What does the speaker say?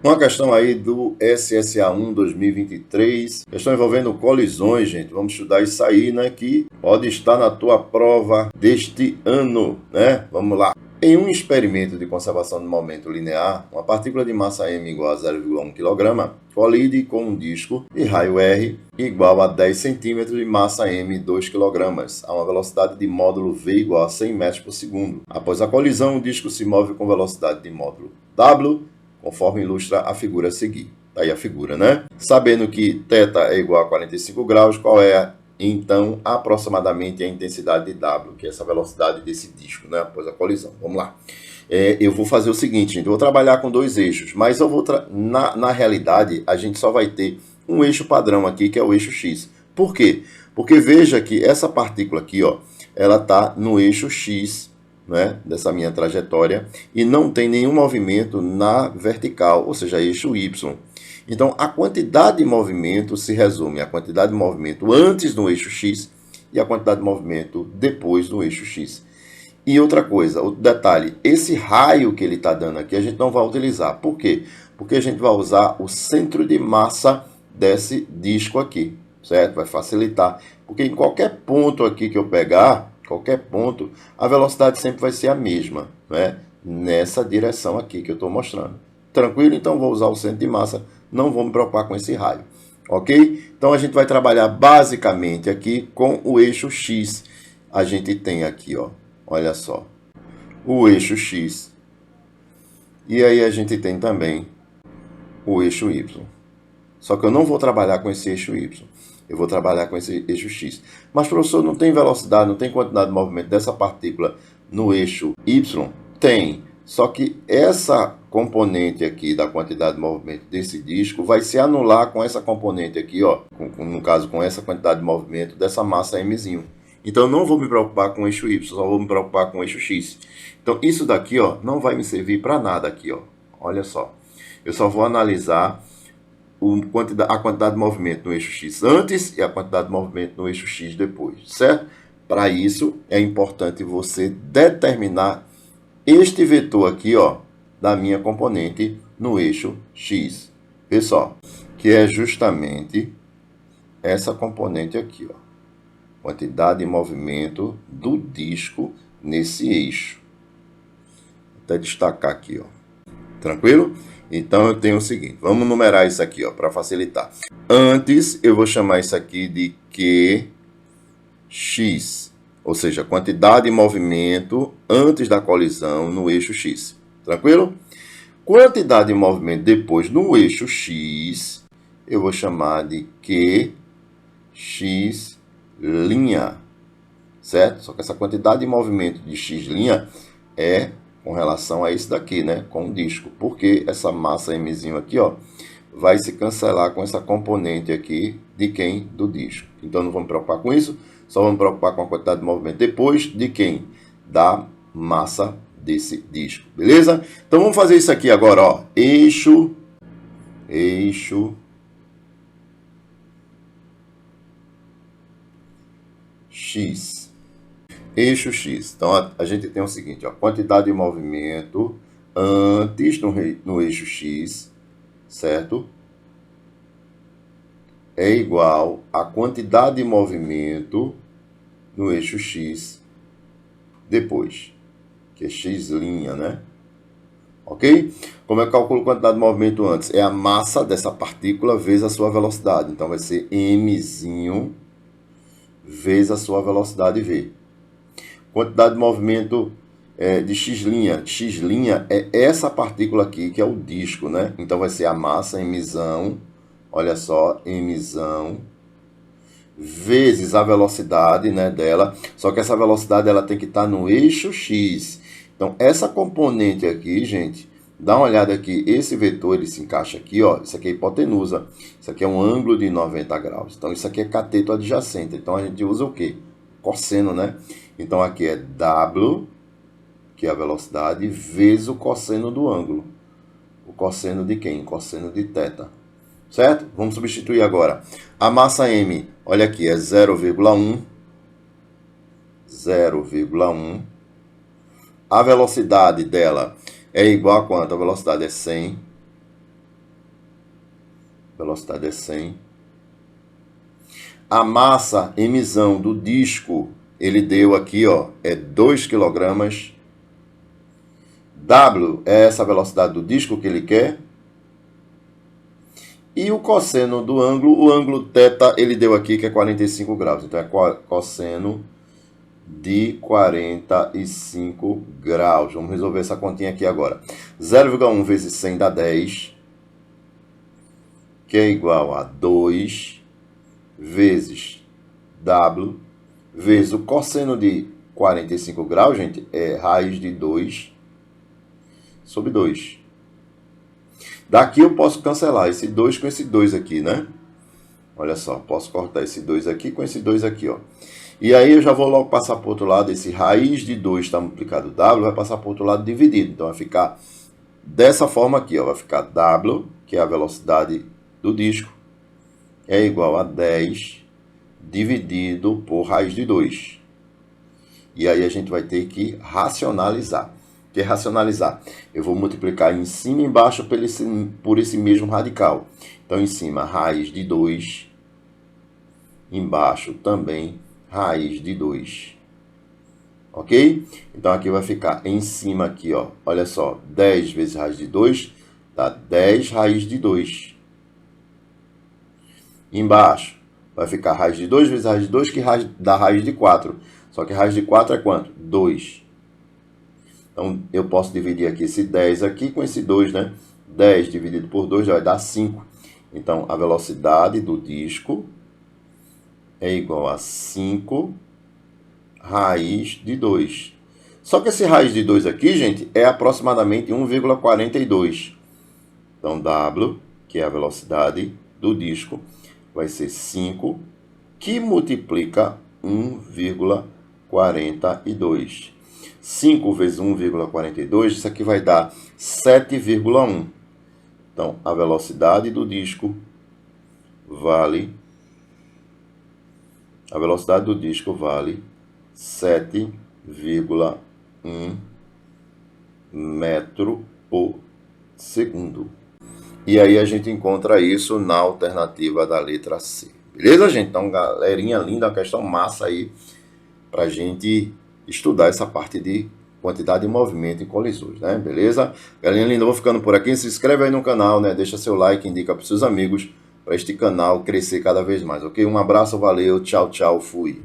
Uma questão aí do SSA1 2023, questão envolvendo colisões, gente. Vamos estudar isso aí, né? Que pode estar na tua prova deste ano, né? Vamos lá. Em um experimento de conservação de momento linear, uma partícula de massa m igual a 0,1 kg colide com um disco de raio r igual a 10 cm e massa m 2 kg, a uma velocidade de módulo v igual a 100 metros por segundo. Após a colisão, o disco se move com velocidade de módulo w, conforme ilustra a figura a seguir. Tá aí a figura, né? Sabendo que θ é igual a 45 graus, qual é então aproximadamente a intensidade de W, que é essa velocidade desse disco, né, após a colisão. Vamos lá. Eu vou fazer o seguinte, gente, eu vou trabalhar com dois eixos, mas eu vou na realidade a gente só vai ter um eixo padrão aqui, que é o eixo X. Por quê? Porque veja que essa partícula aqui, ó, ela está no eixo X, né, dessa minha trajetória, e não tem nenhum movimento na vertical, ou seja, eixo Y. Então, a quantidade de movimento se resume à quantidade de movimento antes do eixo X e a quantidade de movimento depois do eixo X. E outra coisa, outro detalhe, esse raio que ele está dando aqui, a gente não vai utilizar. Por quê? Porque a gente vai usar o centro de massa desse disco aqui, certo? Vai facilitar. Porque em qualquer ponto aqui que eu pegar, qualquer ponto, a velocidade sempre vai ser a mesma, né? Nessa direção aqui que eu estou mostrando. Tranquilo? Então, vou usar o centro de massa, não vou me preocupar com esse raio, ok? Então, a gente vai trabalhar basicamente aqui com o eixo X. A gente tem aqui, ó, olha só, o eixo X. E aí a gente tem também o eixo Y. Só que eu não vou trabalhar com esse eixo Y. Eu vou trabalhar com esse eixo X. Mas, professor, não tem velocidade, não tem quantidade de movimento dessa partícula no eixo Y? Tem. Só que essa componente aqui da quantidade de movimento desse disco vai se anular com essa componente aqui, ó, no caso com essa quantidade de movimento dessa massa mzinho. Então eu não vou me preocupar com o eixo Y, só vou me preocupar com o eixo X. Então isso daqui, ó, não vai me servir para nada aqui, ó. Olha só. Eu só vou analisar a quantidade de movimento no eixo X antes e a quantidade de movimento no eixo X depois, certo? Para isso é importante você determinar este vetor aqui, ó, da minha componente no eixo X. Pessoal, que é justamente essa componente aqui, ó. Quantidade de movimento do disco nesse eixo. Vou até destacar aqui, ó. Tranquilo? Então eu tenho o seguinte, vamos numerar isso aqui, ó, para facilitar. Antes eu vou chamar isso aqui de QX. Ou seja, quantidade de movimento antes da colisão no eixo X. Tranquilo? Quantidade de movimento depois no eixo X, eu vou chamar de QX'. Certo? Só que essa quantidade de movimento de X' é com relação a isso daqui, né? Com o disco. Porque essa massa mzinho aqui, ó, vai se cancelar com essa componente aqui de quem? Do disco. Então não vamos me preocupar com isso. Só vamos preocupar com a quantidade de movimento depois de quem? Da massa desse disco, beleza? Então vamos fazer isso aqui agora, ó. Eixo X. Eixo X. Então a gente tem o seguinte, ó, quantidade de movimento antes no eixo X, certo? É igual a quantidade de movimento no eixo X depois, que é X', né? Ok? Como é que eu calculo a quantidade de movimento antes? É a massa dessa partícula vezes a sua velocidade. Então, vai ser mzinho vezes a sua velocidade v. Quantidade de movimento de X'. X' é essa partícula aqui, que é o disco, né? Então, vai ser a massa, mzão. Olha só, mzão, vezes a velocidade, né, dela. Só que essa velocidade ela tem que estar no eixo X. Então, essa componente aqui, gente, dá uma olhada aqui. Esse vetor ele se encaixa aqui, ó. Isso aqui é hipotenusa. Isso aqui é um ângulo de 90 graus. Então, isso aqui é cateto adjacente. Então, a gente usa o quê? Cosseno, né? Então, aqui é W, que é a velocidade, vezes o cosseno do ângulo. O cosseno de quem? Cosseno de θ. Certo? Vamos substituir agora. A massa m, olha aqui, é 0,1. 0,1. A velocidade dela é igual a quanto? A velocidade é 100 Velocidade é 100. A massa emisão do disco, ele deu aqui, ó, é 2 kg. W é essa velocidade do disco que ele quer. E o cosseno do ângulo, o ângulo θ, ele deu aqui que é 45 graus. Então é cosseno de 45 graus. Vamos resolver essa continha aqui agora. 0,1 vezes 100 dá 10, que é igual a 2 vezes W, vezes o cosseno de 45 graus, gente, é raiz de 2 sobre 2. Daqui eu posso cancelar esse 2 com esse 2 aqui, né? Olha só, posso cortar esse 2 aqui com esse 2 aqui, ó. E aí eu já vou logo passar para o outro lado, esse raiz de 2 está multiplicado W, vai passar para o outro lado dividido. Então vai ficar dessa forma aqui, ó. Vai ficar W, que é a velocidade do disco, é igual a 10 dividido por raiz de 2. E aí a gente vai ter que racionalizar. O que é racionalizar? Eu vou multiplicar em cima e embaixo por esse mesmo radical. Então, em cima, raiz de 2. Embaixo também, raiz de 2. Ok? Então, aqui vai ficar em cima aqui, ó. Olha só, 10 vezes raiz de 2 dá 10 raiz de 2. Embaixo vai ficar raiz de 2 vezes raiz de 2, que dá raiz de 4. Só que raiz de 4 é quanto? 2. Então, eu posso dividir aqui esse 10 aqui com esse 2, né? 10 dividido por 2 vai dar 5. Então, a velocidade do disco é igual a 5 raiz de 2. Só que esse raiz de 2 aqui, gente, é aproximadamente 1,42. Então, W, que é a velocidade do disco, vai ser 5, que multiplica 1,42. 5 vezes 1,42, isso aqui vai dar 7,1. Então, a velocidade do disco vale 7,1 metro por segundo. E aí a gente encontra isso na alternativa da letra C. Beleza, gente? Então, galerinha linda, uma questão massa aí pra gente estudar essa parte de quantidade de movimento em colisões, né? Beleza? Galerinha linda, eu vou ficando por aqui. Se inscreve aí no canal, né? Deixa seu like, indica para seus amigos para este canal crescer cada vez mais, ok? Um abraço, valeu, tchau, tchau, fui.